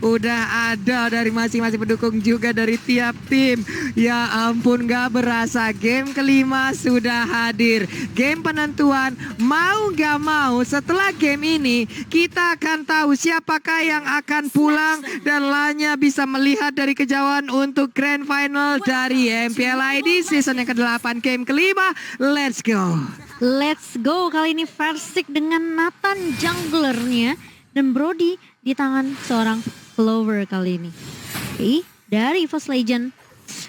udah ada dari masing-masing pendukung juga dari tiap tim. Ya ampun, gak berasa game kelima sudah hadir. Game penentuan mau gak mau setelah game ini kita akan tahu siapakah yang akan pulang dan lainnya bisa melihat dari kejauhan untuk Grand Final dari MPL ID season yang ke-8 game kelima. Let's go. Let's go, kali ini Versik dengan Nathan junglernya dan Brody di tangan seorang Clover kali ini. Oke, dari EVOS Legend.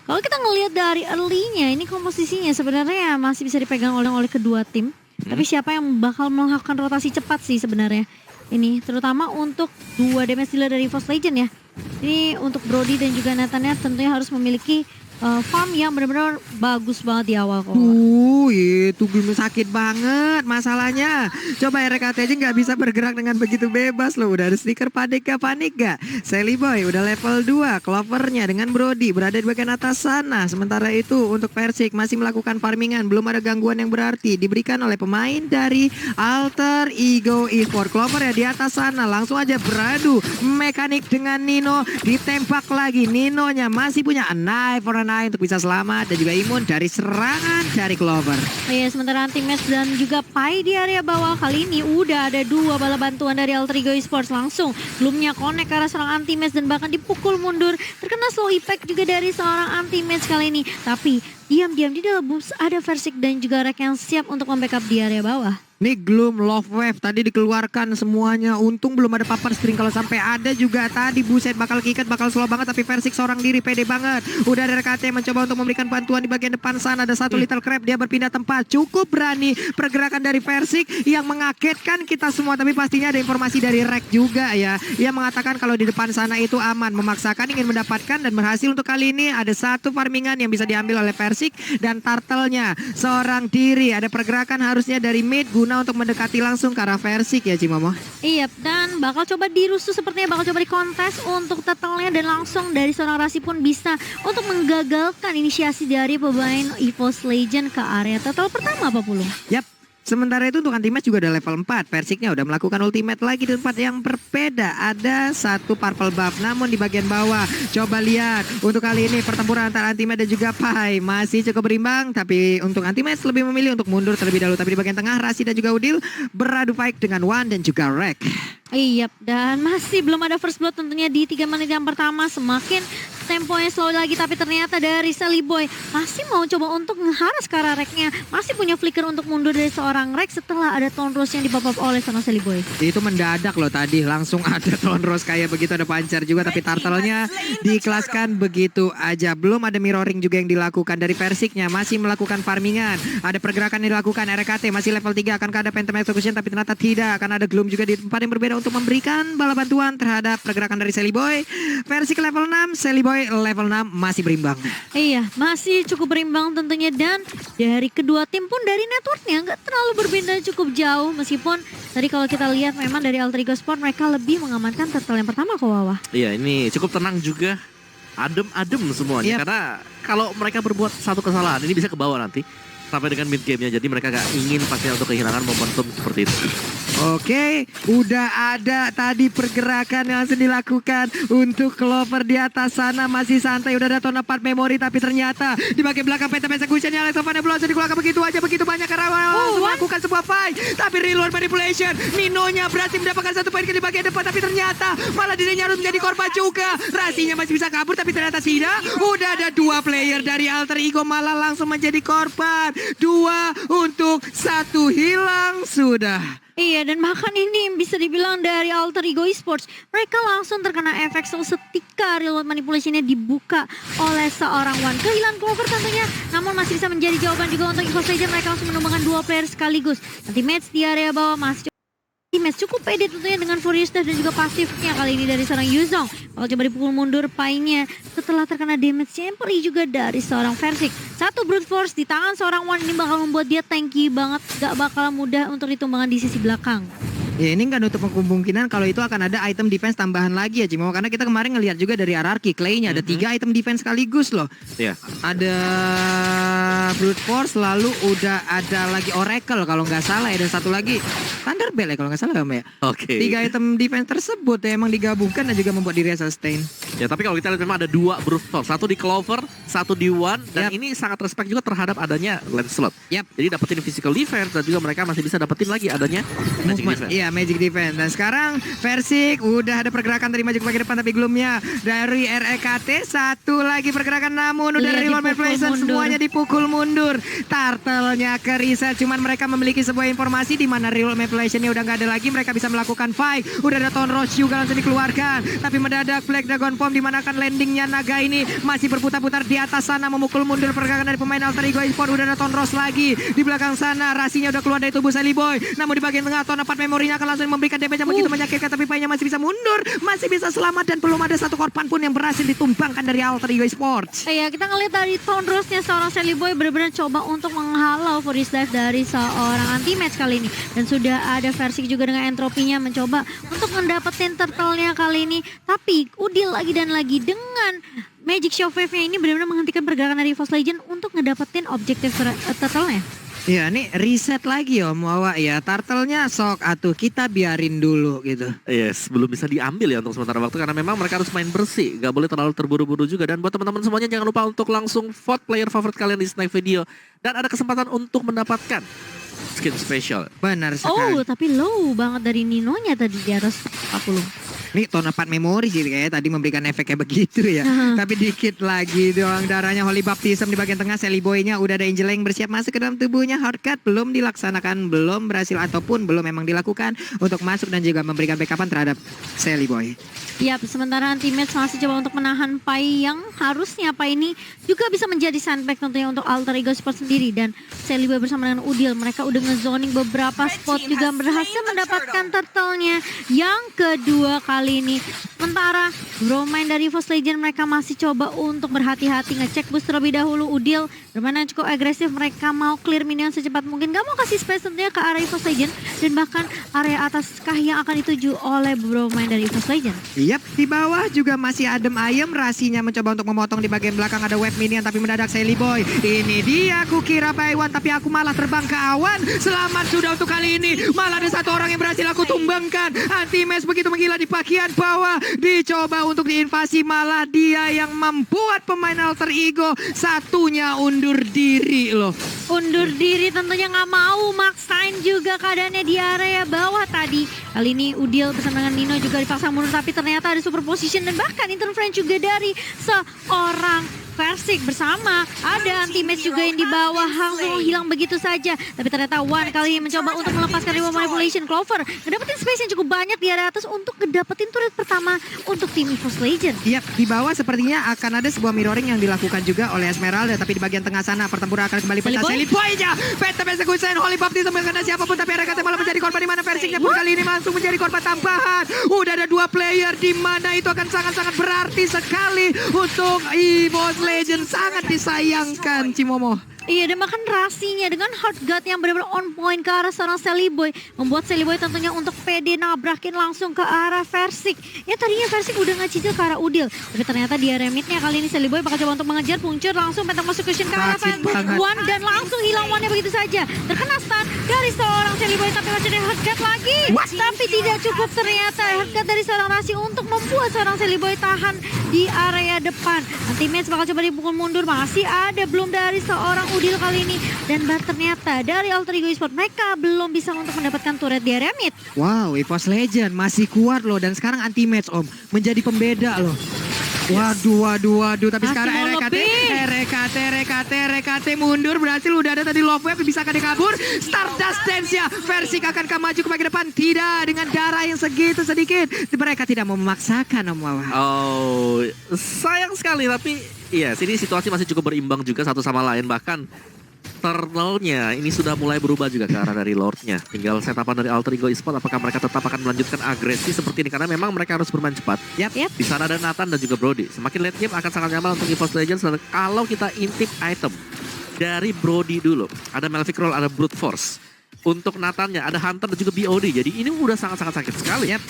Kalau kita ngelihat dari early-nya, ini komposisinya sebenarnya masih bisa dipegang oleh kedua tim. Tapi siapa yang bakal melakukan rotasi cepat sih sebenarnya. Ini terutama untuk dua damage dealer dari EVOS Legend ya. Ini untuk Brody dan juga Nathan-nya tentunya harus memiliki farm yang benar-benar bagus banget di awal kok. Itu belum sakit banget masalahnya. Coba RKT aja nggak bisa bergerak dengan begitu bebas loh. Udah ada stiker panik gak? Sally Boy udah level 2. Clovernya dengan Brody berada di bagian atas sana. Sementara itu untuk Versik masih melakukan farmingan. Belum ada gangguan yang berarti diberikan oleh pemain dari Alter Ego Esports. Clover ya di atas sana. Langsung aja beradu mekanik dengan Nino. Ditembak lagi. Ninonya masih punya a knife for a knife untuk bisa selamat dan juga imun dari serangan dari Clover. Iya, sementara Antimatch dan juga Pai di area bawah kali ini udah ada dua bala bantuan dari Alter Ego Esports langsung. Belumnya connect ke arah seorang Antimatch dan bahkan dipukul mundur. Terkena slow effect juga dari seorang Antimatch kali ini. Tapi diam-diam di dalam boost ada Versik dan juga Rek yang siap untuk membackup di area bawah. Nih Gloom, Love Wave tadi dikeluarkan semuanya. Untung belum ada Papar String. Kalau sampai ada juga tadi buset bakal kikat, bakal slow banget. Tapi Versik seorang diri pede banget. Udah ada RKT mencoba untuk memberikan bantuan di bagian depan sana. Ada satu Little Crab, dia berpindah tempat. Cukup berani pergerakan dari Versik yang mengagetkan kita semua. Tapi pastinya ada informasi dari Rek juga ya. Ia mengatakan kalau di depan sana itu aman. Memaksakan ingin mendapatkan dan berhasil untuk kali ini. Ada satu farmingan yang bisa diambil oleh Versik. Dan Turtle-nya seorang diri. Ada pergerakan harusnya dari mid guna untuk mendekati langsung ke arah Versik ya Cimomo. Iya, dan bakal coba dirusuh sepertinya, bakal coba dikontes untuk Turtle-nya dan langsung dari seorang Rasi pun bisa untuk menggagalkan inisiasi dari pemain EVOS Legend ke area Turtle pertama apa Pulung? Yap. Sementara itu untuk Antimatch juga udah level 4. Versiknya udah melakukan ultimate lagi di tempat yang berbeda. Ada satu purple buff namun di bagian bawah. Coba lihat untuk kali ini pertempuran antara Antimatch dan juga Pai masih cukup berimbang. Tapi untuk Antimatch lebih memilih untuk mundur terlebih dahulu. Tapi di bagian tengah Rasi dan juga Udil beradu fight dengan Wan dan juga Rek. Iya, dan masih belum ada first blood tentunya di 3 menit yang pertama. Semakin temponya slow lagi, tapi ternyata dari Sally Boy masih mau coba untuk ngeharas ke arah Reknya. Masih punya flicker untuk mundur dari seorang Rek setelah ada Tone Rose yang dipop-up oleh sama Sally Boy. Itu mendadak loh tadi, langsung ada Tone Rose kayak begitu, ada pancar juga. Tapi Turtle-nya diikhlaskan begitu aja. Belum ada mirroring juga yang dilakukan dari Versiknya. Masih melakukan farmingan. Ada pergerakan yang dilakukan RKT, masih level 3. Akankah ada Phantom Execution? Tapi ternyata tidak. Akan ada Gloom juga di tempat yang berbeda untuk memberikan bala bantuan terhadap pergerakan dari Sally Boy. Versik level 6, Sally Boy level 6 masih berimbang. Iya, masih cukup berimbang tentunya. Dan dari kedua tim pun dari networknya nggak terlalu berbeda, cukup jauh. Meskipun tadi kalau kita lihat memang dari Alter Ego Sport mereka lebih mengamankan Turtle yang pertama kok Wawa. Iya, ini cukup tenang juga. Adem-adem semuanya. Yep. Karena kalau mereka berbuat satu kesalahan ini bisa ke bawah nanti. Sampai dengan mid game-nya. Jadi mereka gak ingin pastinya untuk kehilangan momentum seperti itu. Oke, udah ada tadi pergerakan yang langsung dilakukan untuk Clover di atas sana. Masih santai, udah ada tone apart memori. Tapi ternyata di bagian belakang Phantom Execution-nya Alex Ovana belum bisa dikeluarkan begitu aja. Begitu banyak karena melakukan sebuah fight. Tapi reload manipulation, Ninonya berhasil mendapatkan satu poin di bagian depan. Tapi ternyata malah dirinya harus menjadi korban juga. Rasinya masih bisa kabur tapi ternyata tidak. Udah ada dua player dari Alter Ego malah langsung menjadi korban. 2 untuk 1 hilang sudah. Iya, dan bahkan ini bisa dibilang dari Alter Ego Esports, mereka langsung terkena efek seketika reload manipulation-nya dibuka oleh seorang Wan. Kehilangan Clover tentunya, namun masih bisa menjadi jawaban juga untuk EVOS Legends. Mereka langsung menumbangkan 2 player sekaligus. Nanti match di area bawah masih match cukup pede tentunya dengan Furious Dash dan juga pasifnya kali ini dari seorang Yuzong. Kalau coba dipukul mundur Pai-nya setelah terkena damage yang perih juga dari seorang Versik. Satu brute force di tangan seorang Wan ini bakal membuat dia tanky banget, gak bakal mudah untuk ditumbangkan di sisi belakang. Ya ini nggak nutup kemungkinan kalau itu akan ada item defense tambahan lagi ya Cimo. Karena kita kemarin ngelihat juga dari RRQ Clay-nya ada 3 item defense sekaligus loh. Iya. Ada Brute Force, lalu udah ada lagi Oracle kalau nggak salah ya. Dan satu lagi Thunderbell ya kalau nggak salah ya. Oke. 3 item defense tersebut ya emang digabungkan dan juga membuat dirinya sustain. Ya tapi kalau kita lihat memang ada 2 Brute Force, satu di Clover, satu di One, dan ini sangat respect juga terhadap adanya Lancelot. Jadi dapetin physical defense dan juga mereka masih bisa dapetin lagi adanya magic defense. Iya, magic defense. Dan sekarang Versik udah ada pergerakan dari maju ke depan, tapi belumnya dari REKT satu lagi pergerakan, namun udah dari Lord Manipulation semuanya dipukul mundur. Turtle-nya ke reset, cuman mereka memiliki sebuah informasi di mana Real Manipulation-nya udah nggak ada lagi, mereka bisa melakukan fight. Udah ada Tone Rush juga langsung dikeluarkan, tapi mendadak Black Dragon Form di mana kan landingnya naga ini masih berputar-putar di atas sana memukul mundur pergerakan dari pemain Alter Ego Esports. Udah ada Tone Rush lagi di belakang sana, rasinya udah keluar dari tubuh Sally Boy, namun di bagian tengah Tone Apart memorinya akan langsung memberikan damage yang begitu menyakitkan, tapi paynya masih bisa mundur, masih bisa selamat dan belum ada satu korban pun yang berhasil ditumbangkan dari Alter Ego Esports. Iya, kita ngeliat dari Tone Rush-nya seorang Sally Boy benar-benar coba untuk menghalau Furious Dive dari seorang anti-match kali ini. Dan sudah ada Versik juga dengan entropinya mencoba untuk mendapetin turtle-nya kali ini. Tapi Udil lagi dan lagi dengan Magic Shockwave-nya ini benar-benar menghentikan pergerakan dari EVOS Legend untuk ngedapetin objektif turtle-nya. Ya nih reset lagi Om Wawa ya, turtle-nya sok atuh kita biarin dulu gitu. Yes, belum bisa diambil ya untuk sementara waktu karena memang mereka harus main bersih, gak boleh terlalu terburu-buru juga. Dan buat teman-teman semuanya jangan lupa untuk langsung vote player favorit kalian di Snack Video dan ada kesempatan untuk mendapatkan skin special. Benar sekali. Oh, tapi low banget dari Ninonya tadi di atas 40. Nih Tone Apart memori sih kayaknya tadi memberikan efeknya begitu ya. Tapi dikit lagi doang darahnya. Holy Baptism di bagian tengah, Sally Boy-nya udah ada Angel yang bersiap masuk ke dalam tubuhnya. Hardcut belum dilaksanakan, belum berhasil ataupun belum memang dilakukan untuk masuk dan juga memberikan backupan terhadap Sally Boy. Yap, sementara teammates masih coba untuk menahan Pai yang harusnya Pai ini juga bisa menjadi sandbag tentunya untuk Alter Ego Sport sendiri. Dan Sally Boy bersama dengan Udil, mereka udah ngezoning beberapa spot juga berhasil mendapatkan turtle-nya yang kedua kali ini. Sementara Bromine dari EVOS Legend mereka masih coba untuk berhati-hati ngecek boost terlebih dahulu. Udil bermain cukup agresif, mereka mau clear minion secepat mungkin, gak mau kasih space tentunya ke area EVOS Legend dan bahkan area atas kah yang akan dituju oleh Bromine dari EVOS Legend. Yap, di bawah juga masih adem ayem, rasinya mencoba untuk memotong di bagian belakang ada wave minion tapi mendadak Sally Boy. Ini dia aku kira Paiwan tapi aku malah terbang ke awan. Selamat sudah untuk kali ini. Malah ada satu orang yang berhasil aku tumbangkan. Anti-match begitu menggila di bagian bawah. Dicoba untuk diinvasi, malah dia yang membuat pemain Alter Ego satunya undur diri loh. Undur diri tentunya nggak mau, maksain juga keadaannya di area bawah tadi. Kali ini Udil bersama dengan Nino juga dipaksa mundur tapi ternyata ada super position dan bahkan interference juga dari seorang Versik bersama ada anti-match juga yang di bawah langsung hilang begitu saja. Tapi ternyata One kali ini mencoba untuk melepaskan Real Manipulation. Clover ngedapetin space yang cukup banyak di area atas untuk ngedapetin turret pertama untuk tim EVOS Legend. Yap, di bawah sepertinya akan ada sebuah mirroring yang dilakukan juga oleh Esmeralda. Tapi di bagian tengah sana pertempuran akan kembali pecah. Sally Boy-nya Phantom Execution, Holy Baptism karena siapapun, tapi RKT malah menjadi korban di mana Versiknya pun kali ini langsung menjadi korban tambahan. Udah ada 2 player di mana itu akan sangat-sangat berarti sekali untuk EVOS Legend, sangat disayangkan Cimomo. Iya, dan bahkan rasinya dengan hard guard yang benar-benar on point ke arah seorang Sally Boy membuat Sally Boy tentunya untuk pede nabrakin langsung ke arah Versik. Ya tadinya Versik udah ngecicil ke arah Udil, tapi ternyata di area midnya kali ini Sally Boy bakal coba untuk mengejar, puncur langsung Phantom Execution ke arah One dan langsung hilang One-nya begitu saja. Terkena stun dari seorang Sally Boy tapi masih ada hard guard lagi. Tapi tidak cukup ternyata hard guard dari seorang Rasi untuk membuat seorang Sally Boy tahan di area depan. Anti-match bakal coba dipukul mundur, masih ada belum dari seorang Udil kali ini. Dan ternyata dari Alter Ego Esports mereka belum bisa untuk mendapatkan turret di area mid. Wow, EVOS Legend masih kuat loh. Dan sekarang anti-match Om, menjadi pembeda loh. Waduh. Tapi masih sekarang RKT mundur, berhasil. Udah ada tadi Love Wave, bisa kan dikabur. Stardust Dance ya, Versik akankah maju ke bagian depan? Tidak, dengan darah yang segitu sedikit. Mereka tidak mau memaksakan Om Wawa. Oh, sayang sekali tapi iya, sini situasi masih cukup berimbang juga satu sama lain. Bahkan turtle-nya ini sudah mulai berubah juga ke arah dari Lord-nya. Tinggal setapan dari Alter Ego Esports apakah mereka tetap akan melanjutkan agresi seperti ini karena memang mereka harus bermain cepat. Yap. Di sana ada Nathan dan juga Brody. Semakin late game akan sangat nyaman untuk EVOS Legends kalau kita intip item dari Brody dulu. Ada Melvic Roll, ada Brute Force. untuk Nathannya, ada Hunter dan juga BOD. Jadi ini udah sangat-sangat sakit sekali. Yap.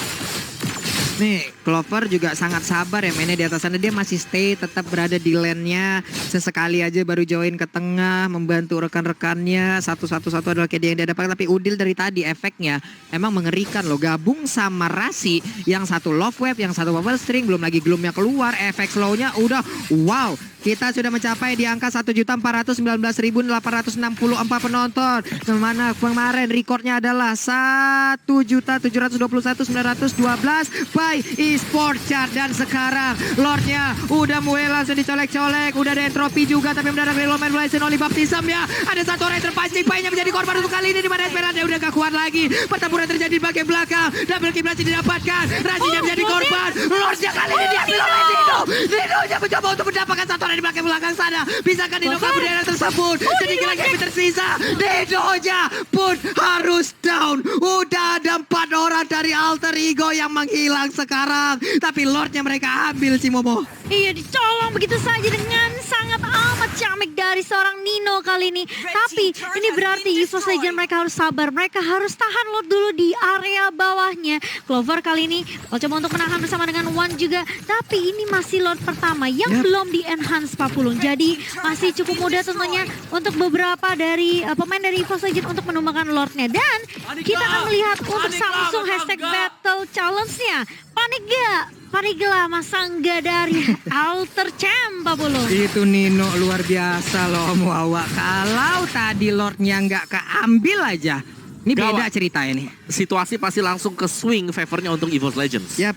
Nih, Clover juga sangat sabar ya mainnya di atas sana. Dia masih stay, tetap berada di lane-nya. Sesekali aja baru join ke tengah, membantu rekan-rekannya. Satu-satu adalah kayak dia yang dia dapatkan. Tapi Udil dari tadi efeknya emang mengerikan loh. Gabung sama Rasi, yang satu love wave, yang satu bubble string, belum lagi gloomnya keluar. Efek slow-nya udah wow. Kita sudah mencapai di angka 1.419.864 penonton. Kemana kemarin recordnya adalah 1.721.912 by eSport Chart. Dan sekarang Lordnya udah mulai langsung dicolek-colek. Udah ada entropi juga, tapi mendadak dari Loman Blazing Oli Baptism ya. Ada satu orang yang terpancing, Pai-nya menjadi korban untuk kali ini, di mana Esperanza udah gak kuat lagi. Pertempuran terjadi di bagian belakang. Double kill berhasil didapatkan. Razinya menjadi korban. Lordnya kali ini diambil oleh Nino. Nino-nya mencoba untuk mendapatkan satu orang di belakang sana. Bisakah Nino kabur dari arah tersebut? Sedikit lagi yang tersisa. Nino-nya pun harus down. Udah ada 4 orang dari Alter Ego yang menghilang sekarang. Tapi Lordnya mereka ambil si Momo. Iya, dicolong begitu saja dengan sangat amat ciamik dari seorang Nino kali ini. Tapi ini berarti EVOS Legends mereka harus sabar. Mereka harus tahan Lord dulu di area bawahnya. Clover kali ini coba untuk menahan bersama dengan One juga. Tapi ini masih Lord pertama yang belum di-enhance Papulung. Jadi masih cukup mudah tentunya untuk beberapa dari pemain dari EVOS Legends untuk menumbangkan Lordnya. Dan kita akan melihat untuk Samsung #Battle Challenge-nya. Panik gak? Parigla Masangga dari Alter Champ, Papulung. Itu Nino luar biasa loh, Muawa. Kalau tadi Lordnya nggak keambil aja. Ini beda cerita ini. Situasi pasti langsung ke swing favornya untuk EVOS Legends. Yap,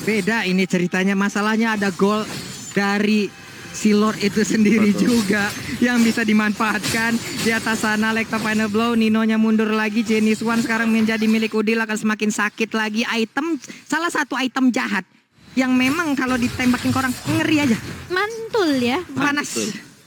beda ini ceritanya. Masalahnya ada gol dari si Lord itu sendiri juga yang bisa dimanfaatkan. Di atas sana Lekta Final Blow, Ninonya mundur lagi. Genis One sekarang menjadi milik Udil, akan semakin sakit lagi. Item, salah satu item jahat yang memang kalau ditembakin ke orang ngeri aja. Mantul ya. Panas.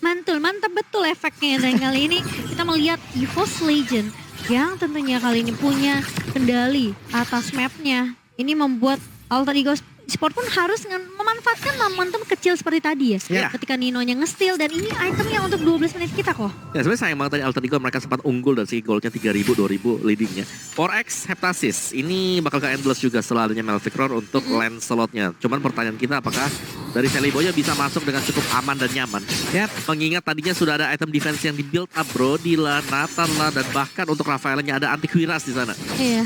Mantul, mantap betul efeknya. Dan kali ini kita melihat EVOS Legends yang tentunya kali ini punya kendali atas mapnya. Ini membuat Alter Ego Sport pun harus memanfaatkan momentum kecil seperti tadi ya. Yeah. Ketika Ninonya nge-steal dan ini itemnya untuk 12 menit kita kok. Ya sebenarnya sayang banget tadi Alter Ego mereka sempat unggul dari segi golnya 3.000, 2.000 leadingnya. 4X Heptasis ini bakal ke endless juga setelah adanya Melvic Roar untuk land slotnya. Cuman pertanyaan kita apakah dari Celiboya bisa masuk dengan cukup aman dan nyaman. Yap. Mengingat tadinya sudah ada item defense yang di build up, Brody lah, Nathan lah, dan bahkan untuk Rafaelnya ada anti-Quiras di sana. Iya.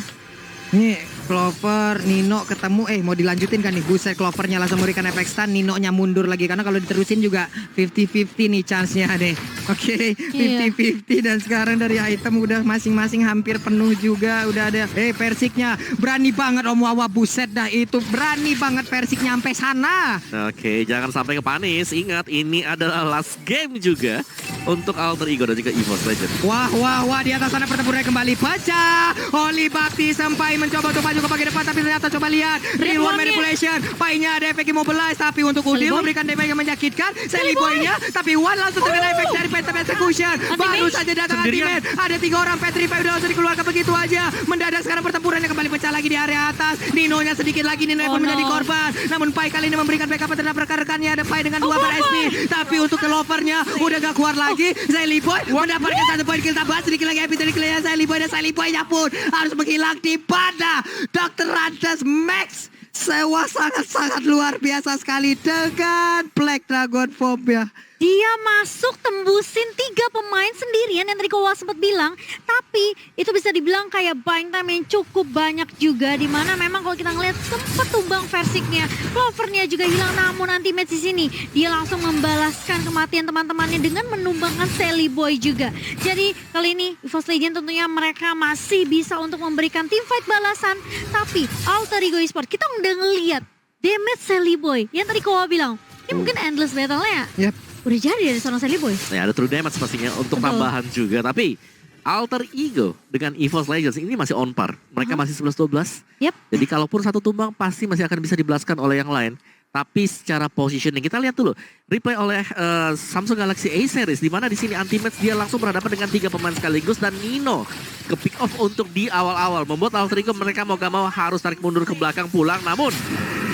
Nih Clover, Nino ketemu, mau dilanjutin kan nih. Buset, Clovernya langsung memberikan efek stun, Nino-nya mundur lagi. Karena kalau diterusin juga 50-50 nih chance-nya deh. Oke, 50-50 dan sekarang dari item udah masing-masing hampir penuh juga. Udah ada, Persiknya berani banget Om Wawa, buset dah itu. Berani banget Persik nyampe sana. Oke, jangan sampai ke panis. Ingat, ini adalah last game juga untuk Alter Ego dan juga EVOS Legends. Wah, di atas sana pertempuran kembali pecah. Oli Bakti sampai mencoba untuk maju ke bagian depan, tapi ternyata coba lihat real one manipulation. Pai-nya ada efek immobilize, tapi untuk Udil memberikan damage yang menyakitkan. Sally Boy-nya, tapi One langsung terkena efek dari Phantom Execution. Baru saja datang Anti-Man. Ada 3 orang Petrify udah langsung dikeluarkan begitu aja. Mendadak sekarang pertempurannya kembali pecah lagi di area atas. Nino-nya sedikit lagi, Nino pun menjadi korban. Namun Pai kali ini memberikan backup terhadap rekan-rekannya. Ada Pai dengan 2 SP, tapi untuk Clover-nya udah gak kuat lagi. Sally Boy mendapatkan 1 poin kill tambahan. Sedikit lagi epic dari killnya Sally Boy, dan Sally Boy-nya pun harus menghilang di pada Dr. Rantes Max. Sewa sangat-sangat luar biasa sekali dengan Black Dragon Form ya. Dia masuk tembusin 3 pemain sendirian yang tadi Kowa sempat bilang. Tapi itu bisa dibilang kayak buying time yang cukup banyak juga. Dimana memang kalau kita ngeliat sempat tumbang Versiknya. Clovernya juga hilang, namun anti-match di sini. Dia langsung membalaskan kematian teman-temannya dengan menumbangkan Sally Boy juga. Jadi kali ini EVOS Legends tentunya mereka masih bisa untuk memberikan teamfight balasan. Tapi Alter Ego Esport kita udah ngeliat damage Sally Boy. Yang tadi Kowa bilang, ini mungkin endless battle-nya. Yep. Udah jadi dari seorang Sally Boy. Ya ada true damage pastinya untuk tambahan juga. Tapi Alter Ego dengan EVOS Legends ini masih on par. Mereka masih 11-12. Yep. Jadi kalaupun satu tumbang pasti masih akan bisa dibelaskan oleh yang lain. Tapi secara positioning kita lihat dulu replay oleh Samsung Galaxy A series, di mana di sini anti-match dia langsung berhadapan dengan 3 pemain sekaligus, dan Nino ke pick off untuk di awal-awal membuat Alter Ego mereka mau gak mau harus tarik mundur ke belakang pulang. Namun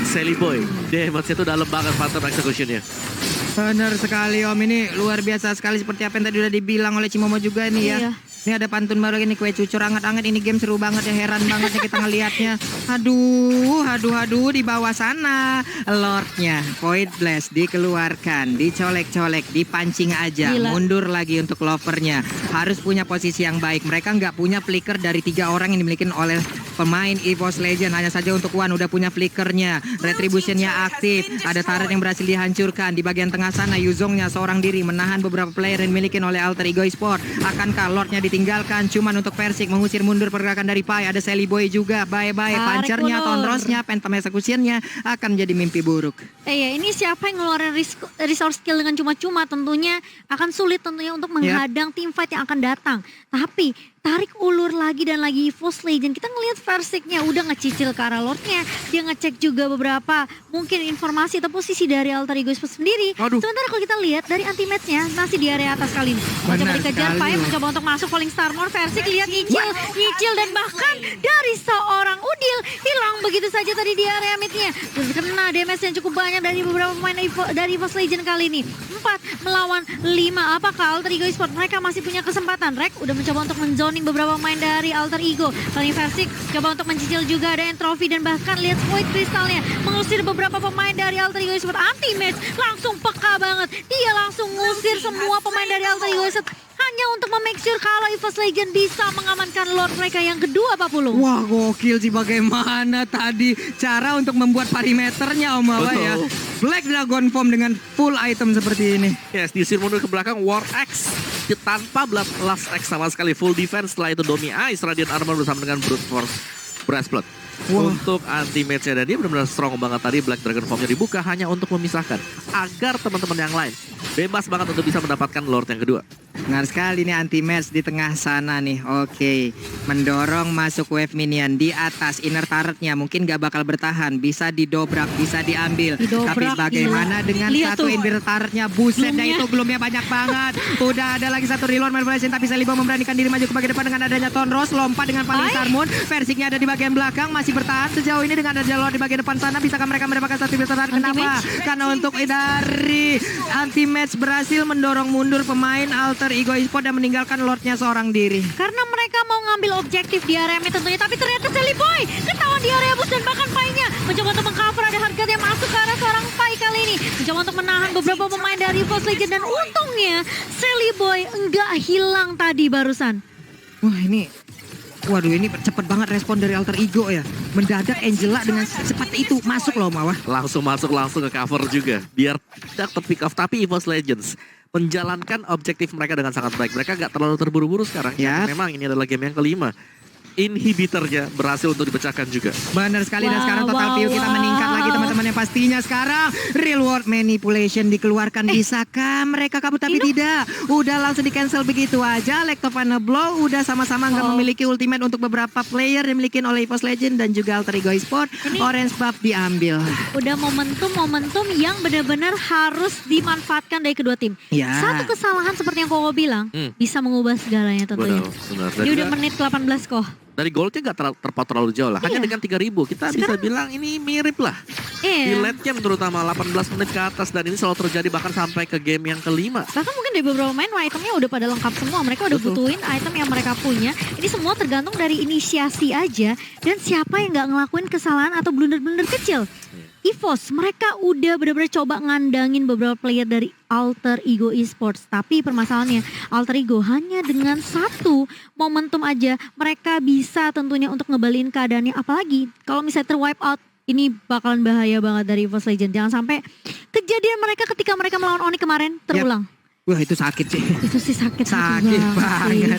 Sally Boy damage-nya itu dalam banget Phantom Execution-nya. Benar sekali Om, ini luar biasa sekali seperti apa yang tadi udah dibilang oleh Cimomo juga nih ya. Iya. Ini ada pantun baru ini, kue cucur anget-anget. Ini game seru banget ya, heran banget ya kita ngelihatnya. Aduh, di bawah sana Lordnya Void Blast dikeluarkan, dicolek-colek, dipancing aja. Gila. Mundur lagi untuk Lovernya. Harus punya posisi yang baik. Mereka nggak punya flicker dari 3 orang yang dimiliki oleh pemain EVOS Legend. Hanya saja untuk Wan udah punya flickernya. Retributionnya aktif. Ada turret yang berhasil dihancurkan. Di bagian tengah sana Yuzongnya seorang diri menahan beberapa player yang dimiliki oleh Alter Ego Esport. Akankah Lordnya ditinggalkan? Cuman untuk Versik mengusir mundur pergerakan dari Pai. Ada Sally Boy juga. Bye-bye. Tarik Pancernya, ulur. Tonrosnya, Phantom Executionnya akan menjadi mimpi buruk. Ya ini siapa yang ngeluarin resource skill dengan cuma-cuma tentunya akan sulit tentunya untuk menghadang tim fight yang akan datang. Tapi tarik ulur lagi dan lagi EVOS Legend. Kita ngelihat Versiknya udah ngecicil ke arah Lordnya. Dia ngecek juga beberapa mungkin informasi atau posisi dari Alter Ego Sports sendiri. Aduh. Sementara kalau kita lihat dari anti-match-nya masih di area atas kali ini. Mencoba Benar dikejar, sekali. Pai mencoba untuk masuk Falling Starmore. Versik lihat nyicil dan bahkan dari seorang Udil hilang begitu saja tadi di area mid-nya. Terus kena damage yang cukup banyak dari beberapa pemain dari EVOS Legend kali ini. 4 melawan 5. Apakah Alter Ego Sports mereka masih punya kesempatan? Rek udah mencoba untuk menzoning beberapa pemain dari Alter Ego. Kali ini Versik coba untuk mencicil juga ada entropy dan bahkan lihat Void Crystalnya mengusir beberapa pemain dari Alter Ego Sports. Anti-match langsung peka banget. Dia langsung ngusir semua pemain dari Alter Ego Sports hanya untuk memake sure kalau EVOS Legend bisa mengamankan Lord mereka yang kedua, Pak Pulung. Wah, gokil sih bagaimana tadi cara untuk membuat parameternya Om Awa ya. Betul. Black Dragon Form dengan full item seperti ini. Yes, diusir mundur ke belakang War X tanpa Blast X sama sekali. Full defense, setelah itu Domi Ice, Radiant Armor bersama dengan Brute Force Breastplate. Wah. Untuk anti-match-nya, dan dia benar-benar strong banget tadi. Black Dragon Form-nya dibuka hanya untuk memisahkan agar teman-teman yang lain bebas banget untuk bisa mendapatkan Lord yang kedua. Benar sekali nih anti-match di tengah sana nih. Oke, mendorong masuk wave minion di atas. Inner turretnya mungkin gak bakal bertahan. Bisa didobrak, bisa diambil. Didobrak, Tapi bagaimana gila. dengan Lihat satu tuh. inner turretnya? Buset dah, Gloomnya. itu gloomnya banyak banget. Udah ada lagi satu reload manipulation. Tapi Salibo memberanikan diri maju ke bagian depan dengan adanya Tonros. Lompat dengan Falling Star Moon. Versiknya ada di bagian belakang. Masih bertahan sejauh ini dengan ada Lord di bagian depan sana. Bisakah mereka mendapatkan satu besar? Kenapa? Karena untuk dari anti-match berhasil mendorong mundur pemain Alter Ego Esport dan meninggalkan Lordnya seorang diri. Karena mereka mau ngambil objektif di area mid tentunya. Tapi ternyata Sally Boy ketahuan di area bus dan bahkan Pai-nya mencoba untuk mengcover. Ada harga yang masuk ke arah seorang Pai kali ini. Mencoba untuk menahan beberapa pemain dari EVOS Legend. Dan untungnya Sally Boy enggak hilang tadi barusan. Wah ini, waduh ini cepet banget respon dari Alter Ego ya. Mendadak Angela dengan cepat itu masuk loh Mawah. Langsung masuk, langsung ke cover juga. Biar tidak terpick off. Tapi EVOS Legends menjalankan objektif mereka dengan sangat baik. Mereka nggak terlalu terburu-buru sekarang. Ya. Memang ini adalah game yang kelima. Inhibitornya berhasil untuk dipecahkan juga. Benar sekali dan Wow, sekarang total view kita wow. meningkat lagi teman-teman yang pastinya sekarang real world manipulation dikeluarkan. Bisakah mereka kabur tapi tidak? Udah langsung di cancel begitu aja. Lectovana Blow udah sama-sama nggak memiliki ultimate untuk beberapa player yang dimiliki oleh EVOS Legend dan juga Alter Ego Esport. Ini- Orange buff diambil. Udah momentum yang benar-benar harus dimanfaatkan dari kedua tim. Ya. Satu kesalahan seperti yang Koko bilang bisa mengubah segalanya tentunya. Benar. Dan Ini udah juga menit 18 kok. dari goldnya nggak terpaut terlalu jauh lah. Hanya Iya. dengan 3.000 kita bisa Sekarang- bilang ini mirip lah. Di Iya. late game terutama 18 menit ke atas. Dan ini selalu terjadi bahkan sampai ke game yang kelima. Bahkan mungkin dari beberapa main itemnya udah pada lengkap semua. Mereka udah Betul. butuhin item yang mereka punya. Ini semua tergantung dari inisiasi aja. Dan siapa yang nggak ngelakuin kesalahan atau blunder-blunder kecil. EVOS mereka udah benar-benar coba ngandangin beberapa player dari Alter Ego Esports. Tapi permasalahannya Alter Ego hanya dengan satu momentum aja mereka bisa tentunya untuk ngebalikin keadaannya. Apalagi kalau misalnya terwipe out, ini bakalan bahaya banget dari EVOS Legend. Jangan sampai kejadian mereka ketika mereka melawan Oni kemarin terulang. Wah itu sakit sih. Itu sih sakit Banget. sih.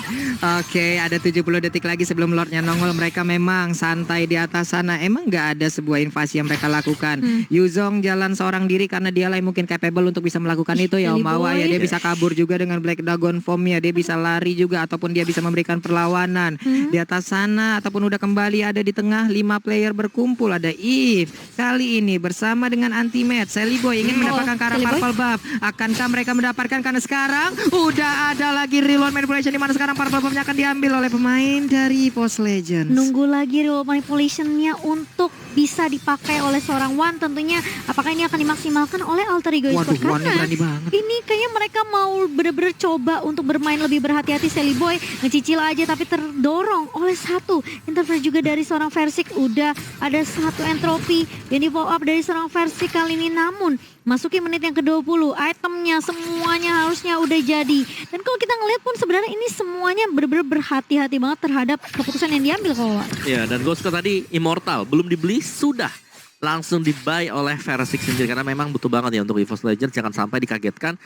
Oke, ada 70 detik lagi sebelum Lordnya nongol. Mereka memang santai di atas sana. Emang nggak ada sebuah invasi yang mereka lakukan. Yuzong jalan seorang diri karena dia lah yang mungkin capable untuk bisa melakukan itu ya Om Awa ya. Dia bisa kabur juga dengan Black Dragon Form-nya. Dia bisa lari juga ataupun dia bisa memberikan perlawanan. Di atas sana ataupun udah kembali ada di tengah 5 player berkumpul. Ada Eve kali ini bersama dengan Anti-Match. Sally Boy ingin mendapatkan karena Sally Boy. purple buff. Akankah mereka mendapatkan karena sekarang udah ada lagi reload manipulation di mana sekarang purple buff-nya akan diambil oleh pemain dari EVOS Legends. Nunggu lagi real manipulation-nya untuk bisa dipakai oleh seorang Wan. Tentunya apakah ini akan dimaksimalkan oleh Alter Ego Waduh, Esports? Wannya Karena berani banget. ini kayaknya mereka mau bener-bener coba untuk bermain lebih berhati-hati. Sally Boy ngecicil aja tapi terdorong oleh satu interference juga dari seorang Versik. Udah ada satu entropi yang di follow up dari seorang Versik kali ini, namun masuki menit yang ke-20, itemnya semuanya harusnya udah jadi. Dan kalau kita ngeliat pun sebenarnya ini semuanya bener-bener berhati-hati banget terhadap keputusan yang diambil kalau. Ya, dan Ghost tadi Immortal belum dibeli sudah langsung di-buy oleh Versik sendiri karena memang butuh banget ya untuk EVOS Legends, jangan sampai dikagetkan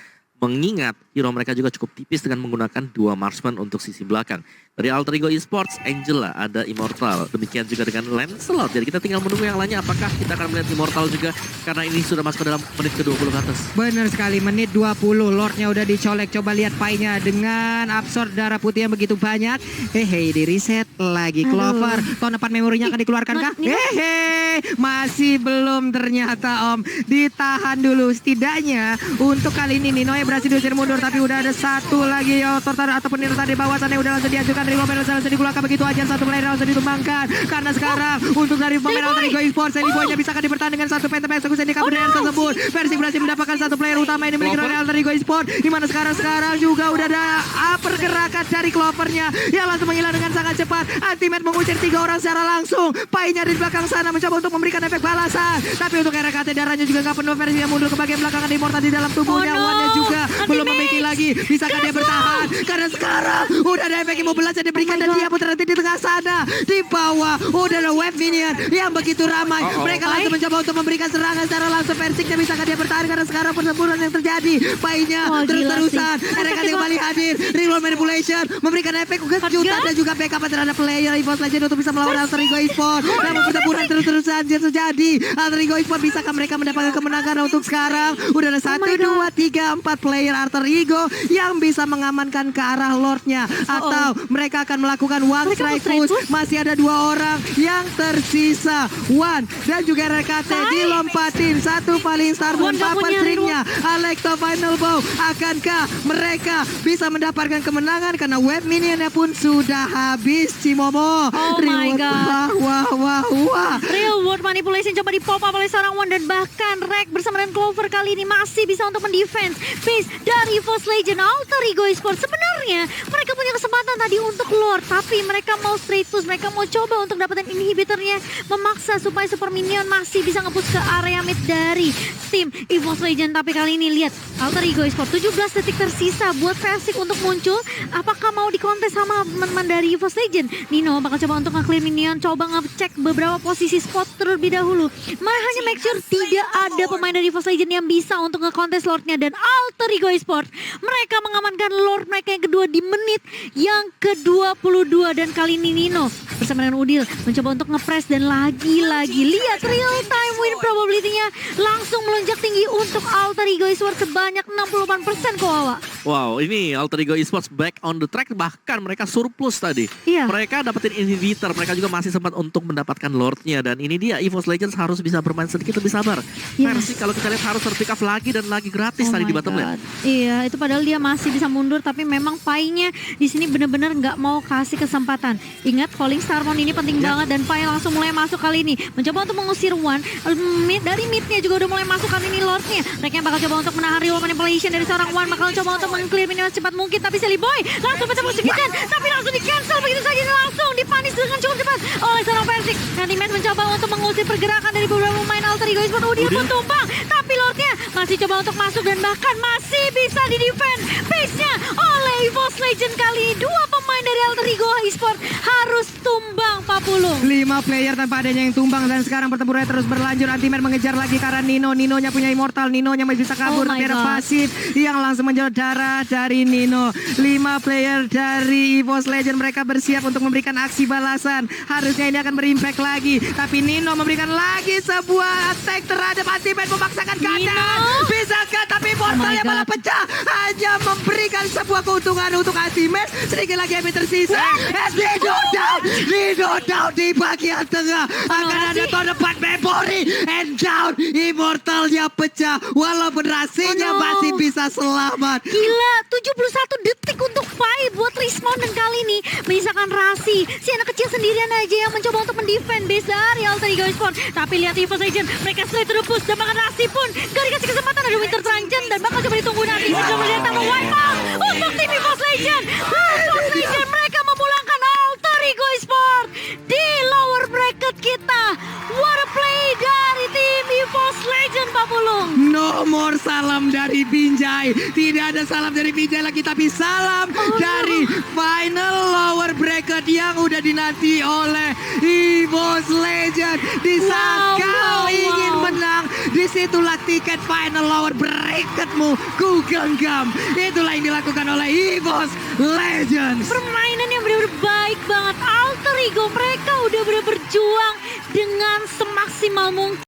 mengingat hero mereka juga cukup tipis dengan menggunakan 2 marksman untuk sisi belakang. Dari Alter Ego Esports, Angela, ada Immortal. Demikian juga dengan Lancelot. Jadi kita tinggal menunggu yang lainnya apakah kita akan melihat Immortal juga karena ini sudah masuk ke dalam menit ke-20 ke atas. Bener sekali, menit 20. Lordnya udah dicolek. Coba lihat pie-nya dengan absorb darah putih yang begitu banyak. Hehe, di reset lagi. Clover, tahun depan memorinya akan dikeluarkan kah? Hehe, masih belum ternyata Om. Ditahan dulu. Setidaknya untuk kali ini Nino yang berhasil diusir mundur. Tapi udah ada satu lagi Tortar ataupun Nino tadi bawah sana udah langsung diajukan dari pemain langsung dikeluarkan begitu aja. Satu player langsung ditumbangkan. Karena sekarang untuk dari pemain Alter Ego Esports, Sally Boy-nya bisa akan dipertahan dengan satu phantom eksekusi di kabur tersebut. Versik berhasil mendapatkan satu player utama yang dimiliki oleh Alter Ego Esports. Dimana sekarang juga udah ada pergerakan dari Clovernya yang langsung menghilang dengan sangat cepat. Ultimate mengusir 3 orang secara langsung. Pai-nya di belakang sana mencoba untuk memberikan efek balasan. Tapi untuk RKT darahnya juga nggak penuh. Versik yang mundur ke bagian belakang ada Immortal di dalam tubuhnya. Wan-nya juga belum memiliki lagi. Bisakah dia bertahan? Karena sekarang udah ada efek immobilize yang diberikan dan dia pun terhenti di tengah sana. Di bawah udah ada web minion yang begitu ramai. Mereka langsung mencoba untuk memberikan serangan secara langsung. Versiknya bisakah dia bertahan karena sekarang pertempuran yang terjadi. Pai-nya terus-terusan. RKT kembali hadir. Reroll manipulation memberikan efek kejutan dan juga backup terhadap player EVOS Legends untuk bisa melawan Alter Ego Esports. Namun pertempuran terus-terusan terjadi. Alter Ego Esports bisakah mereka mendapatkan kemenangan untuk sekarang? Udah ada 1, 2, 3, 4 player Alter Ego yang bisa mengamankan ke arah Lordnya. Atau mereka akan melakukan one strike push. Masih ada 2 orang yang tersisa. Wan dan juga RKT dilompatin. Satu paling star dan papan stringnya. Alexa Final Bow. Akankah mereka bisa mendapatkan kemenangan karena web minionnya pun sudah habis, Cimomo. Oh my god. Wah. Real world manipulation coba di-pop up oleh seorang Wan dan bahkan Rek bersama dengan Clover kali ini masih bisa untuk mendefense base dari EVOS Legends. Alter Ego Esports sebenarnya mereka punya kesempatan tadi untuk Lord, tapi mereka mau straight push, mereka mau coba untuk dapetin inhibitornya, memaksa supaya Super Minion masih bisa nge-push ke area mid dari tim EVOS Legends. Tapi kali ini lihat Alter Ego Esports 17 detik tersisa buat Versik untuk muncul. Apakah mau dikontes sama teman-teman dari EVOS Legends? Nino bakal coba untuk nge-clear minion, coba ngecek beberapa posisi spot terlebih dahulu. Hanya make sure tidak ada pemain dari EVOS Legends yang bisa untuk nge-kontes Lordnya. Dan Alter Ego Esports mereka mengamankan Lord mereka yang kedua di menit yang ke-22. Dan kali ini Nino bersama dengan Udil mencoba untuk nge-press dan lagi-lagi lihat real time win probability-nya langsung melonjak tinggi untuk Alter Ego Esports sebanyak 68% kok Wawa. Wow, ini Alter Ego Esports back on the track, bahkan mereka surplus tadi. Iya. Mereka dapetin inhibitor, mereka juga masih sempat untuk mendapatkan Lordnya. Dan ini dia, EVOS Legends harus bisa bermain sedikit lebih sabar. Yes. Versi kalau kita lihat harus terpick up lagi dan lagi gratis tadi di my bottom lane. God. Iya, itu padahal dia masih bisa mundur, tapi memang Pai-nya di sini benar-benar nggak mau kasih kesempatan. Ingat, Falling Starmon ini penting banget dan Pai langsung mulai masuk kali ini. Mencoba untuk mengusir Wan, dari mid-nya juga udah mulai masuk kali ini Lordnya. Mereka bakal coba untuk menahan real manipulation dari seorang Wan, bakal coba untuk meng-clear minion secepat mungkin, tapi Sally Boy langsung mencoba musik-musik, tapi langsung di-cancel begitu saja dan langsung dipanis dengan cukup cepat oleh seorang Versik. Nanti Matt mencoba untuk mengusir pergerakan dari beberapa pemain Alter Ego Esports. Udil pun tumbang, tapi Lordnya masih coba untuk masuk dan bahkan masih bisa di-defend base-nya oleh EVOS Legends. Kali ini 2 pemain dari Alter Ego Esports harus tumbang, Pak Pulung. 5 player tanpa adanya yang tumbang dan sekarang pertempuran terus berlanjut. Ultimate mengejar lagi karena Nino-nya punya Immortal, Nino-nya masih bisa kabur, tapi ada pasif yang langsung menjauh darah dari Nino. 5 player dari EVOS Legends mereka bersiap untuk memberikan aksi balasan. Harusnya ini akan berimpact lagi, tapi Nino memberikan lagi sebuah attack terhadap Ultimate, memaksakan keadaan. Bisakah? Tapi Immortalnya malah pecah, hanya memberikan dan sebuah keuntungan untuk Ultimate. Sedikit lagi yang tersisa. Di down di bagian tengah. Akan ada tahun depan memory. And down, Immortalnya pecah. Walaupun Rasinya masih bisa selamat. Gila, 71 detik untuk fight buat Respawn dan kali ini menyisakan Rasi. Si anak kecil sendirian aja yang mencoba untuk mendefend base dari Alter Ego Esports. Tapi lihat EVOS Legend, mereka straight to the push dan bahkan Rasi pun gak dikasih kesempatan ada Winter Tranchen dan bakal coba ditunggu nanti. Coba datang wipe out untuk tim EVOS Legend. EVOS Legend mereka memulangkan Alter Ego Esports di lower bracket kita. What a play dari tim EVOS Legend, Pak Pulung. No more salam dari Binjai. Tidak ada salam dari Binjai lagi, tapi salam dari final lower bracket yang udah dinanti oleh EVOS Legend. Di saat kau ingin menang, disitulah tiket final lower bracketmu ku genggam. Itulah yang dilakukan oleh EVOS Legends. Permainan yang benar-benar baik banget. Alter Ego mereka udah benar berjuang dengan semaksimal mungkin